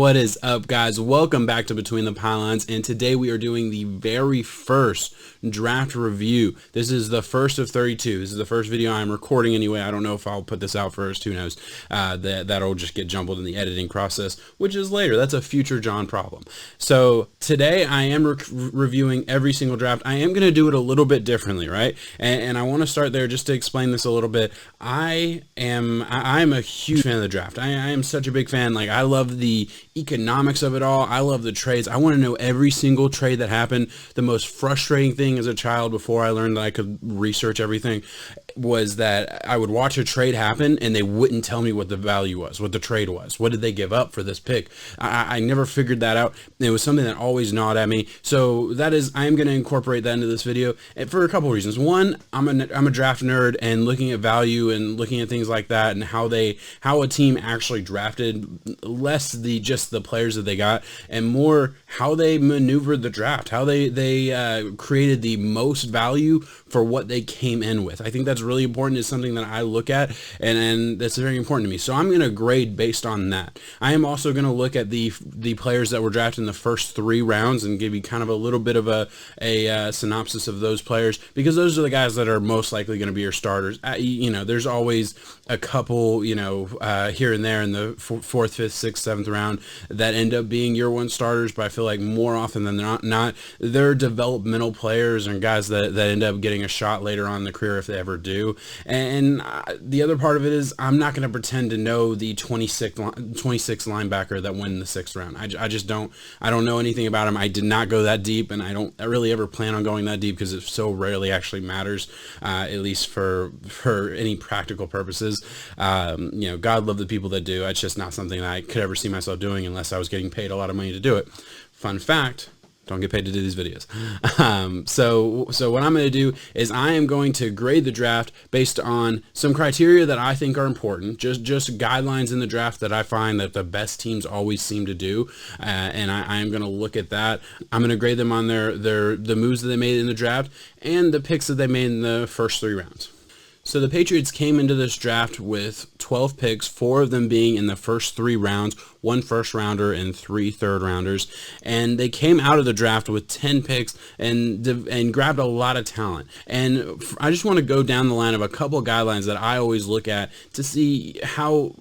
What is up, guys? Welcome back to Between the Pylons, and today we are doing the very first draft review. This is the first of 32. This is the first video I'm recording anyway. I don't know if I'll put this out first. Who knows? That'll just get jumbled in the editing process, which is later. That's a future John problem. So today I am reviewing every single draft. I am going to do it a little bit differently, right? And I want to start there just to explain this a little bit. I'm a huge fan of the draft. I am such a big fan. Like, I love the economics of it all. I love the trades. I want to know every single trade that happened. The most frustrating thing as a child, before I learned that I could research everything, was that I would watch a trade happen and they wouldn't tell me what the value was, what the trade was. What did they give up for this pick? I never figured that out. It was something that always gnawed at me. So I am going to incorporate that into this video, and for a couple of reasons. One, I'm a draft nerd, and looking at value and looking at things like that, and how a team actually drafted, less just the players that they got, and more how they maneuvered the draft, how they created the most value for what they came in with. I think that's really important. It's something that I look at, and that's very important to me. So I'm going to grade based on that. I am also going to look at the players that were drafted in the first 3 rounds and give you kind of a little bit of a synopsis of those players, because those are the guys that are most likely going to be your starters. There's always a couple, here and there in the 4th, 5th, 6th, 7th round that end up being year one starters, but I feel like more often than not, they're developmental players and guys that end up getting a shot later on in the career if they ever do. And the other part of it is, I'm not going to pretend to know the 26th linebacker that went in the 6th round. I just don't. I don't know anything about him. I did not go that deep, and I don't really ever plan on going that deep, because it so rarely actually matters, at least for any practical purposes. God love the people that do. It's just not something that I could ever see myself doing unless I was getting paid a lot of money to do it. Fun fact: don't get paid to do these videos. So what I'm going to do is I am going to grade the draft based on some criteria that I think are important, just guidelines in the draft that I find that the best teams always seem to do, and I am going to look at that. I'm going to grade them on the moves that they made in the draft and the picks that they made in the first 3 rounds. So the Patriots came into this draft with 12 picks, 4 of them being in the first 3 rounds, 1 first rounder and 3 third rounders. And they came out of the draft with 10 picks and grabbed a lot of talent. And I just want to go down the line of a couple guidelines that I always look at to see how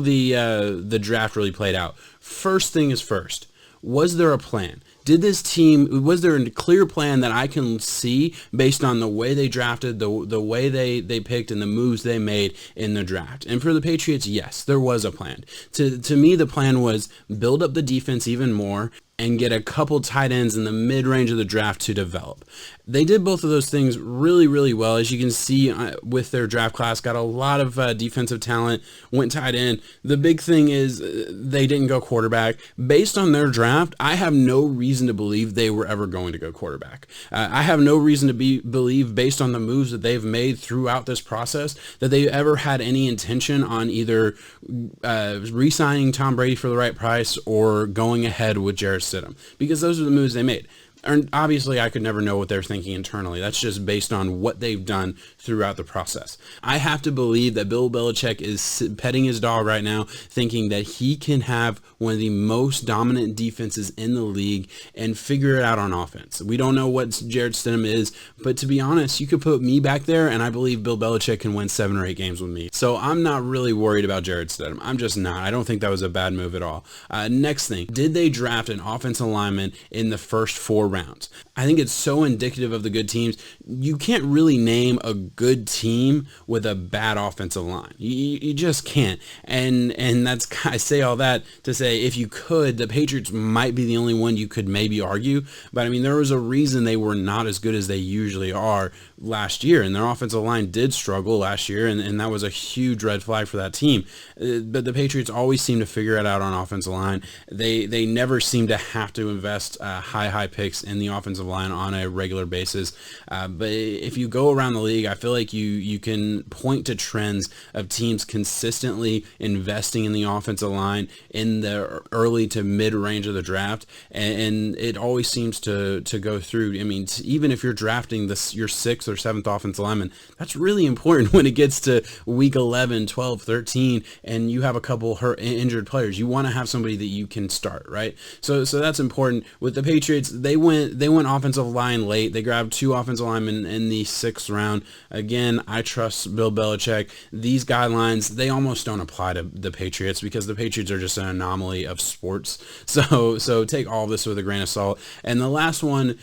the draft really played out. First thing is first. Was there a plan? Was there a clear plan that I can see based on the way they drafted, the way they picked, and the moves they made in the draft? And for the Patriots, yes, there was a plan. To me, the plan was build up the defense even more and get a couple tight ends in the mid-range of the draft to develop. They did both of those things really, really well. As you can see with their draft class, got a lot of defensive talent, went tight end. The big thing is they didn't go quarterback. Based on their draft, I have no reason to believe they were ever going to go quarterback. I have no reason to believe, based on the moves that they've made throughout this process, that they ever had any intention on either re-signing Tom Brady for the right price or going ahead with Jarrett Stidham, because those are the moves they made. And obviously, I could never know what they're thinking internally. That's just based on what they've done throughout the process. I have to believe that Bill Belichick is petting his dog right now, thinking that he can have one of the most dominant defenses in the league and figure it out on offense. We don't know what Jarrett Stidham is, but to be honest, you could put me back there, and I believe Bill Belichick can win 7 or 8 games with me. So I'm not really worried about Jarrett Stidham. I'm just not. I don't think that was a bad move at all. Next thing, did they draft an offensive lineman in the first 4 rounds? I think it's so indicative of the good teams. You can't really name a good team with a bad offensive line. You just can't. And that's, I say all that to say, if you could, the Patriots might be the only one you could maybe argue. But I mean, there was a reason they were not as good as they usually are last year, and their offensive line did struggle last year, and that was a huge red flag for that team. But the Patriots always seem to figure it out on offensive line. They never seem to have to invest high picks mistakes in the offensive line on a regular basis. But if you go around the league, I feel like you can point to trends of teams consistently investing in the offensive line in the early to mid range of the draft, and it always seems to go through. I mean, even if you're drafting your 6th or 7th offensive lineman, that's really important when it gets to week 11, 12, 13, and you have a couple injured players. You want to have somebody that you can start, right? So that's important. With the Patriots, they went offensive line late. They grabbed 2 offensive linemen in the 6th round. Again, I trust Bill Belichick. These guidelines, they almost don't apply to the Patriots because the Patriots are just an anomaly of sports. So take all this with a grain of salt. And the last one,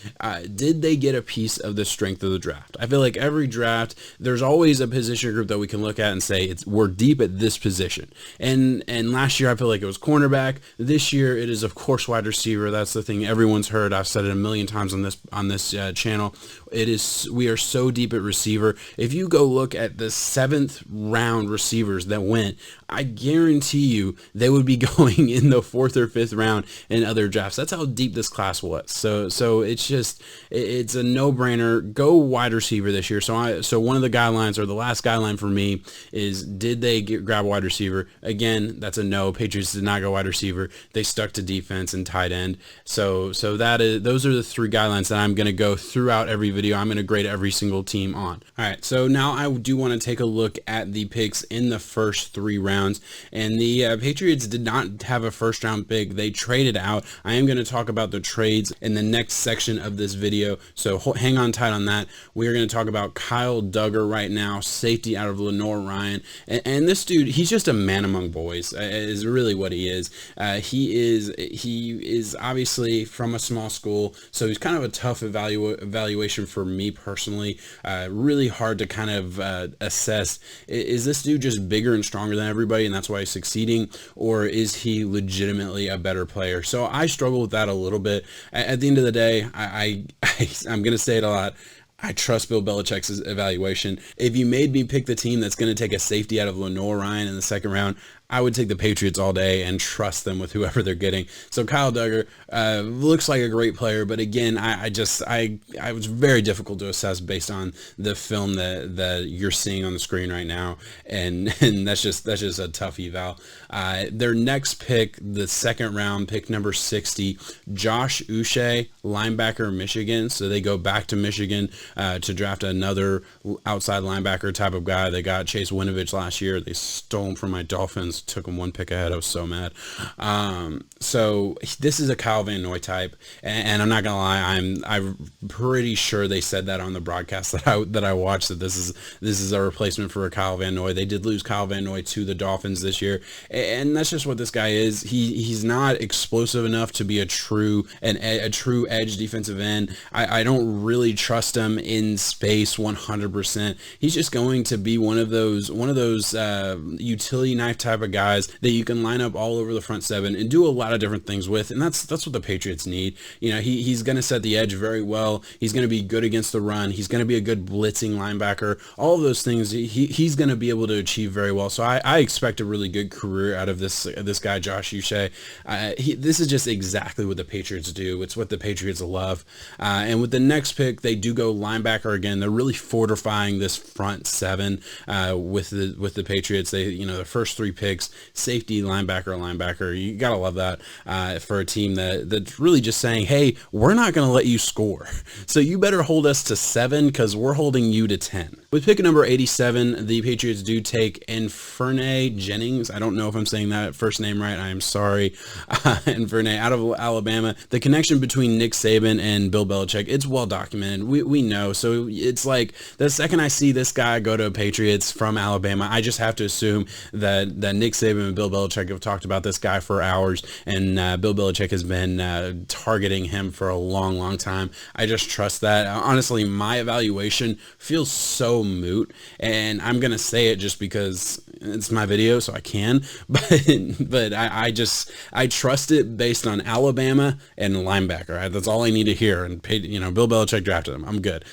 did they get a piece of the strength of the draft? I feel like every draft, there's always a position group that we can look at and say we're deep at this position. And last year I feel like it was cornerback. This year it is of course wide receiver. That's the thing everyone's heard. I've said it a million times on this channel. We are so deep at receiver. If you go look at the 7th round receivers that went, I guarantee you they would be going in the 4th or 5th round in other drafts. That's how deep this class was. So it's a no-brainer. Go wide receiver this year. So one of the guidelines, or the last guideline for me, is did they grab wide receiver? Again, that's a no. Patriots did not go wide receiver. They stuck to defense and tight end. So those are the 3 guidelines that I'm going to go throughout every video. I'm going to grade every single team on. All right, so now I do want to take a look at the picks in the first 3 rounds, and the Patriots did not have a first round pick. They traded out. I am going to talk about the trades in the next section of this video, so hang on tight on that. We are going to talk about Kyle Duggar right now, safety out of Lenoir-Rhyne, and this dude, he's just a man among boys, is really what he is. He is obviously from a small school, so he's kind of a tough evaluation for me personally. Really hard to kind of assess, is this dude just bigger and stronger than everybody and that's why he's succeeding, or is he legitimately a better player? So I struggle with that a little bit. At the end of the day, I'm going to say it a lot. I trust Bill Belichick's evaluation. If you made me pick the team that's going to take a safety out of Lenoir-Rhyne in the 2nd round, I would take the Patriots all day and trust them with whoever they're getting. So Kyle Duggar looks like a great player, but again, I was very difficult to assess based on the film that you're seeing on the screen right now, and that's just a tough eval. Their next pick, the 2nd round pick, number 60, Josh Uche, linebacker, Michigan. So they go back to Michigan to draft another outside linebacker type of guy. They got Chase Winovich last year. They stole him from my Dolphins. Took him 1 pick ahead. I was so mad. So this is a Kyle Van Noy type, and I'm not gonna lie, I'm pretty sure they said that on the broadcast that I watched, that this is a replacement for a Kyle Van Noy. They did lose Kyle Van Noy to the Dolphins this year, and that's just what this guy is. He's not explosive enough to be a true edge defensive end. I don't really trust him in space 100%. He's just going to be one of those utility knife type of guys that you can line up all over the front 7 and do a lot of different things with, and that's what the Patriots need. You know, he's going to set the edge very well. He's going to be good against the run. He's going to be a good blitzing linebacker. All of those things he's going to be able to achieve very well. So I expect a really good career out of this guy, Josh Uche. This is just exactly what the Patriots do. It's what the Patriots love. And with the next pick, they do go linebacker again. They're really fortifying this front 7 with the Patriots. The first 3 picks, safety, linebacker. You gotta love that for a team that's really just saying, hey, we're not gonna let you score, so you better hold us to 7 because we're holding you to 10. With pick number 87, the Patriots do take Inferne Jennings. I don't know if I'm saying that first name right. I am sorry. Inferne out of Alabama. The connection between Nick Saban and Bill Belichick, it's well documented. We know. So it's like the second I see this guy go to Patriots from Alabama, I just have to assume that Nick Saban and Bill Belichick have talked about this guy for hours, and Bill Belichick has been targeting him for a long time. I just trust that. Honestly, my evaluation feels so moot, and I'm gonna say it just because it's my video, so I can, but I trust it based on Alabama and linebacker. That's all I need to hear, and Bill Belichick drafted him. I'm good.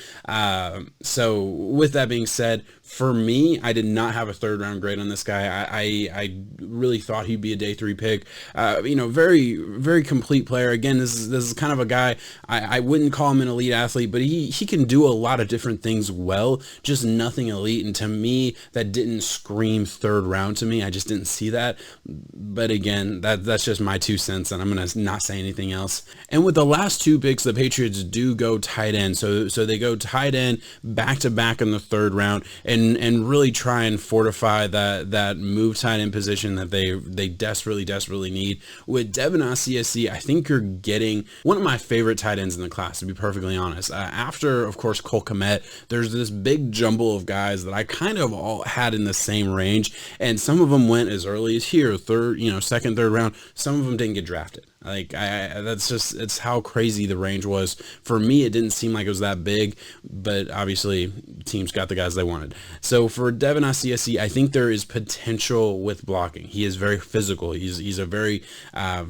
So with that being said, for me, I did not have a 3rd round grade on this guy. I I really thought he'd be a day 3 pick. Very, very complete player. Again, this is kind of a guy, I wouldn't call him an elite athlete, but he can do a lot of different things well, just nothing elite. And to me, that didn't scream 3rd round to me. I just didn't see that. But again, that's just my 2 cents, and I'm going to not say anything else. And with the last 2 picks, the Patriots do go tight end. So they go tight end back to back in the 3rd round and really try and fortify that move tight end position that they desperately need. With Devin Asiasi, I think you're getting one of my favorite tight ends in the class, to be perfectly honest. After, of course, Cole Kmet, there's this big jumble of guys that I kind of all had in the same range, and some of them went as early as here, 2nd, 3rd round. Some of them didn't get drafted. It's how crazy the range was. For me, it didn't seem like it was that big, but obviously teams got the guys they wanted. So for Devin Asiasi, I think there is potential with blocking. He is very physical. He's a very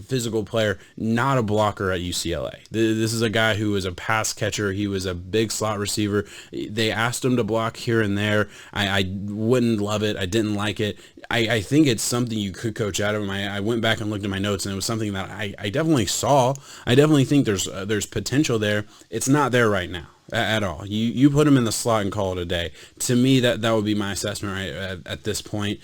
physical player, not a blocker at UCLA. This is a guy who is a pass catcher. He was a big slot receiver. They asked him to block here and there. I wouldn't love it. I didn't like it. I think it's something you could coach out of him. I went back and looked at my notes, and it was something that I definitely saw. I definitely think there's potential there. It's not there right now at all. You put him in the slot and call it a day. To me, that would be my assessment right at this point.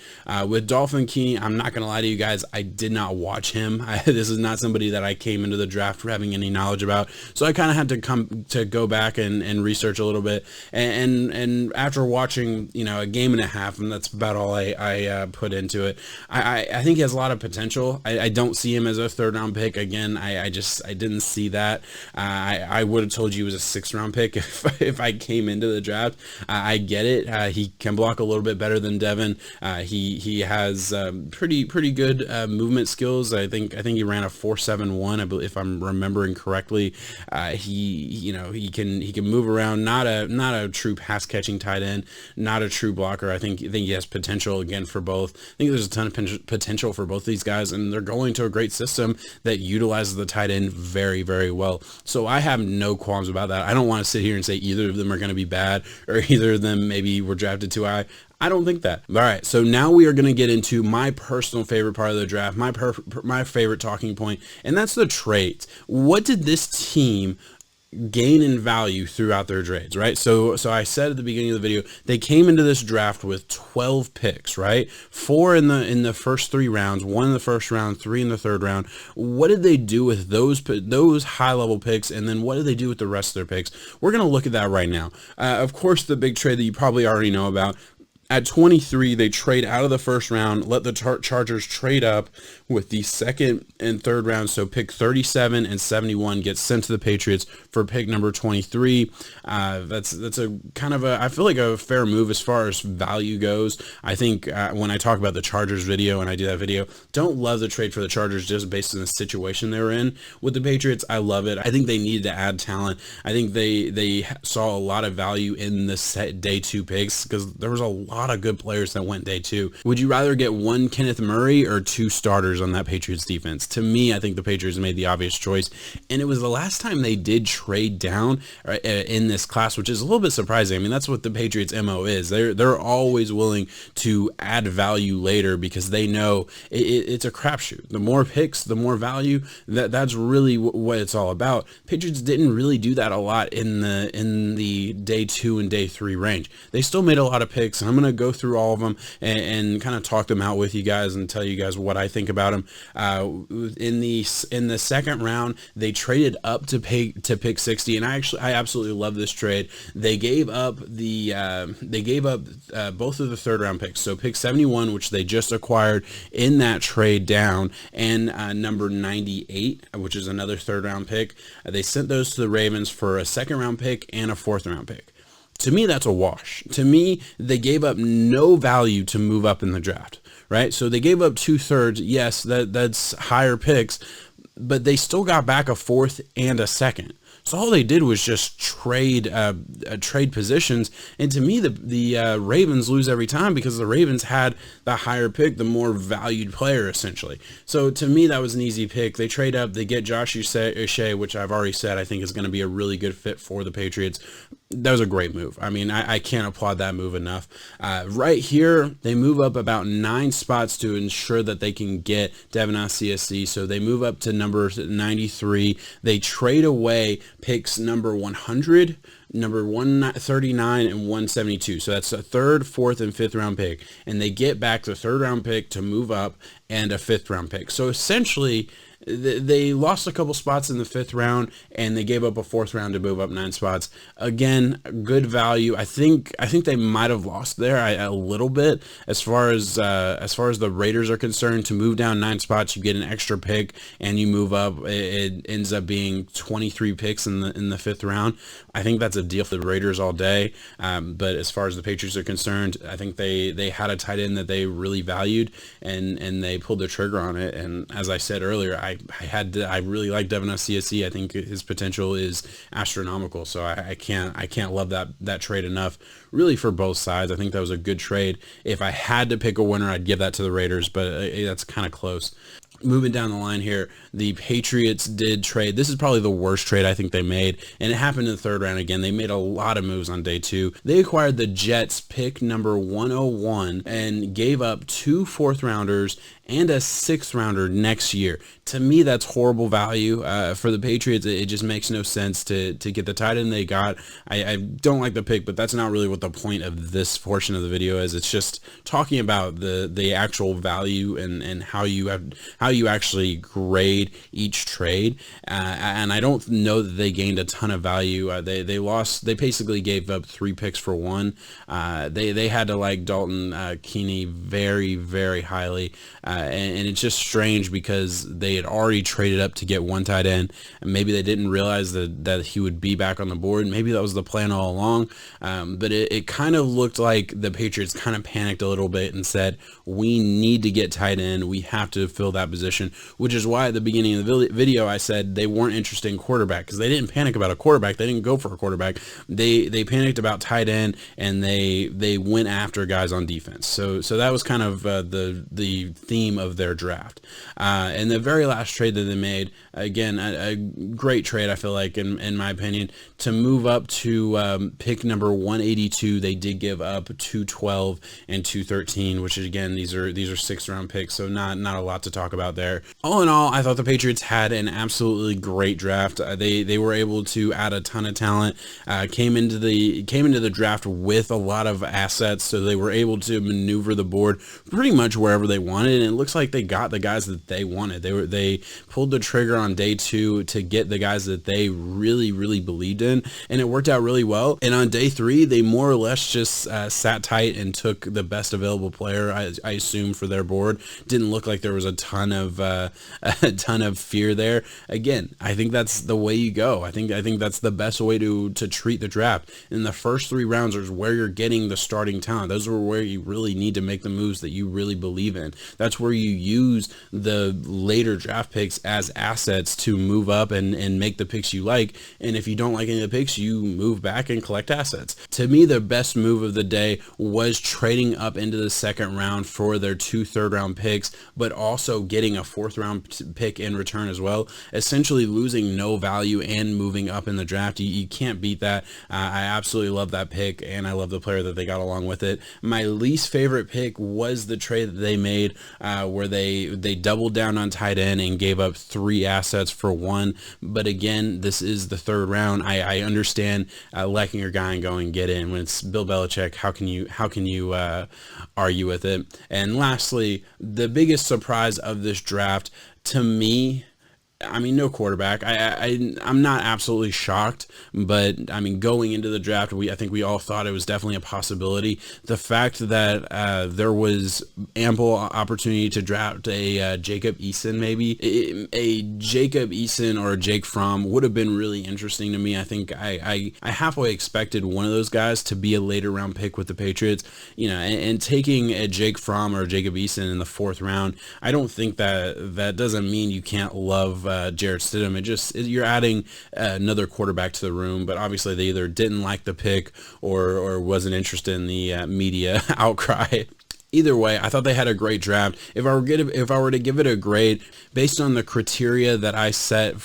With Dolphin Keeney, I'm not going to lie to you guys, I did not watch him. This is not somebody that I came into the draft having any knowledge about, so I kind of had to go back and research a little bit. And after watching a game and a half, and that's about all I put into it, I think he has a lot of potential. I don't see him as a 3rd round pick. Again, I didn't see that. I would have told you he was a 6th round pick if I came into the draft. I get it. He can block a little bit better than Devin. He has pretty good movement skills. I think he ran a 4.71, I believe, if I'm remembering correctly. He can move around. Not a true pass catching tight end. Not a true blocker. I think he has potential again for both. I think there's a ton of potential for both these guys, and they're going to a great system that utilizes the tight end very, very well. So I have no qualms about that. I don't want to sit here and say either of them are going to be bad or either of them maybe were drafted too high. I don't think that. All right, so now we are going to get into my personal favorite part of the draft, my favorite talking point, and that's the trades. What did this team gain in value throughout their trades, right? So I said at the beginning of the video, they came into this draft with 12 picks, right? 4 in the first 3 rounds, 1 in the first round, 3 in the 3rd round. What did they do with those high level picks? And then what did they do with the rest of their picks? We're going to look at that right now. Of course, the big trade that you probably already know about. At 23, they trade out of the 1st round, let the Chargers trade up with the 2nd and 3rd round. So pick 37 and 71 gets sent to the Patriots for pick number 23. That's a kind of I feel like a fair move as far as value goes. I think when I talk about the Chargers video and I do that video, don't love the trade for the Chargers just based on the situation they were in. With the Patriots, I love it. I think they needed to add talent. I think they saw a lot of value in the set day 2 picks because there was a lot of good players that went day 2. Would you rather get 1 Kenneth Murray or 2 starters on that Patriots defense? To me, I think the Patriots made the obvious choice, and it was the last time they did trade down in this class, which is a little bit surprising. I mean, that's what the Patriots MO is. They're always willing to add value later because they know it's a crapshoot. The more picks, the more value. That's really what it's all about. Patriots didn't really do that a lot in the day 2 and day 3 range. They still made a lot of picks, and I'm going to go through all of them and kind of talk them out with you guys and tell you guys what I think about them. In the 2nd round, they traded up to pick 60, and I absolutely love this trade. They gave up both of the 3rd round picks. So pick 71, which they just acquired in that trade down, and number 98, which is another 3rd round pick. They sent those to the Ravens for a 2nd round pick and a 4th round pick. To me, that's a wash. To me, they gave up no value to move up in the draft, right? So they gave up 2/3. Yes, that's higher picks, but they still got back a 4th and a 2nd. So all they did was just trade positions, and to me, the Ravens lose every time because the Ravens had the higher pick, the more valued player essentially. So to me, that was an easy pick. They trade up, they get Josh Uche, which I've already said I think is going to be a really good fit for the Patriots. That was a great move. I mean, I can't applaud that move enough. Right here, they move up about 9 spots to ensure that they can get Devin CSC. So they move up to number 93. They trade away picks number 100, number 139, and 172. So that's a 3rd, 4th, and 5th round pick. And they get back the 3rd round pick to move up and a 5th round pick. So essentially, they lost a couple spots in the 5th round, and they gave up a 4th round to move up 9 spots. Again, good value. I think they might have lost there a little bit as far as the Raiders are concerned. To move down 9 spots, you get an extra pick, and you move up. It ends up being 23 picks in the 5th round. I think that's a deal for the Raiders all day. But as far as the Patriots are concerned, I think they had a tight end that they really valued, and they pulled the trigger on it. And as I said earlier, I really like Devin CSC. I think his potential is astronomical. So I can't love that trade enough, really, for both sides. I think that was a good trade. If I had to pick a winner, I'd give that to the Raiders, but that's kind of close. Moving down the line here, the Patriots did trade. This is probably the worst trade I think they made, and it happened in the 3rd round again. They made a lot of moves on day 2. They acquired the Jets pick number 101 and gave up 2 4th rounders and a 6th rounder next year. To me, that's horrible value for the Patriots. It just makes no sense to get the tight end they got. I don't like the pick, but that's not really what the point of this portion of the video is. It's just talking about the actual value and how you actually grade each trade. And I don't know that they gained a ton of value. They lost. They basically gave up 3 picks for 1. They had to like Dalton Keeney very, very highly. And it's just strange because they had already traded up to get 1 tight end, and maybe they didn't realize that he would be back on the board. Maybe that was the plan all along, but it kind of looked like the Patriots kind of panicked a little bit and said, we need to get tight end. We have to fill that position, which is why at the beginning of the video I said they weren't interested in quarterback, because they didn't panic about a quarterback. They didn't go for a quarterback. They panicked about tight end, and they went after guys on defense. So that was kind of the theme of their draft. And the very last trade that they made, again, a great trade, I feel like, in my opinion, to move up to pick number 182. They did give up 212 and 213, which is, again, these are 6th round picks, so not a lot to talk about there. All in all, I thought the Patriots had an absolutely great draft. They were able to add a ton of talent. Came into the draft with a lot of assets, so they were able to maneuver the board pretty much wherever they wanted, and it looks like they got the guys that they wanted. They pulled the trigger on day 2 to get the guys that they really, really believed in, and it worked out really well. And on day 3, they more or less just sat tight and took the best available player, I assume, for their board. Didn't look like there was a ton of fear there. Again, I think that's the way you go. I think that's the best way to treat the draft. In the first 3 rounds is where you're getting the starting talent. Those are where you really need to make the moves that you really believe in. That's where you use the later draft picks as assets to move up and make the picks you like. And if you don't like any of the picks, you move back and collect assets. To me, the best move of the day was trading up into the 2nd round for their 2 3rd-round picks, but also getting a 4th-round pick in return as well. Essentially losing no value and moving up in the draft. You can't beat that. I absolutely love that pick, and I love the player that they got along with it. My least favorite pick was the trade that they made where they doubled down on tight end and gave up 3 assets for 1. But again, this is the 3rd round. I understand liking your guy and going get in. When it's Bill Belichick, how can you argue with it? And lastly, the biggest surprise of this draft to me, I mean, no quarterback. I'm not absolutely shocked, but I mean, going into the draft, I think we all thought it was definitely a possibility. The fact that there was ample opportunity to draft a Jacob Eason, maybe a Jacob Eason or a Jake Fromm would have been really interesting to me. I think I halfway expected one of those guys to be a later round pick with the Patriots, and taking a Jake Fromm or Jacob Eason in the 4th round, I don't think that doesn't mean you can't love Jarrett Stidham. You're adding another quarterback to the room, but obviously they either didn't like the pick or wasn't interested in the media outcry. Either way, I thought they had a great draft. If I were to give it a grade based on the criteria that I set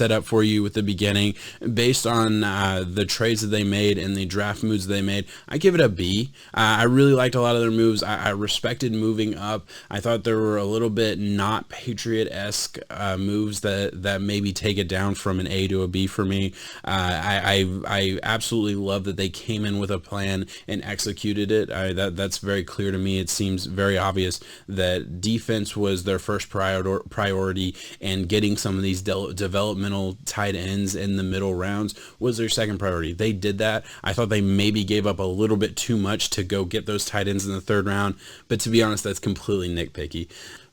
up for you at the beginning, based on the trades that they made and the draft moves they made, I give it a B. I really liked a lot of their moves. I respected moving up. I thought there were a little bit not Patriot-esque moves that maybe take it down from an A to a B for me. I absolutely love that they came in with a plan and executed it. That's very clear to me. It seems very obvious that defense was their first priority, and getting some of these developmental tight ends in the middle rounds was their second priority. They did that. I thought they maybe gave up a little bit too much to go get those tight ends in the third round, but to be honest, that's completely nitpicky.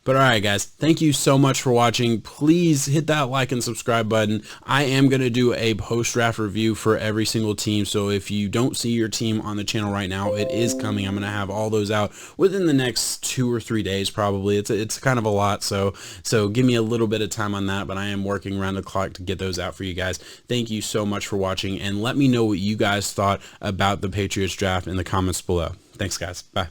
But all right, guys, thank you so much for watching. Please hit that like and subscribe button. I am going to do a post-draft review for every single team, so if you don't see your team on the channel right now, it is coming. I'm going to have all those out within the next 2 or 3 days probably. It's kind of a lot, so give me a little bit of time on that, but I am working around the clock to get those out for you guys. Thank you so much for watching, and let me know what you guys thought about the Patriots draft in the comments below. Thanks, guys. Bye.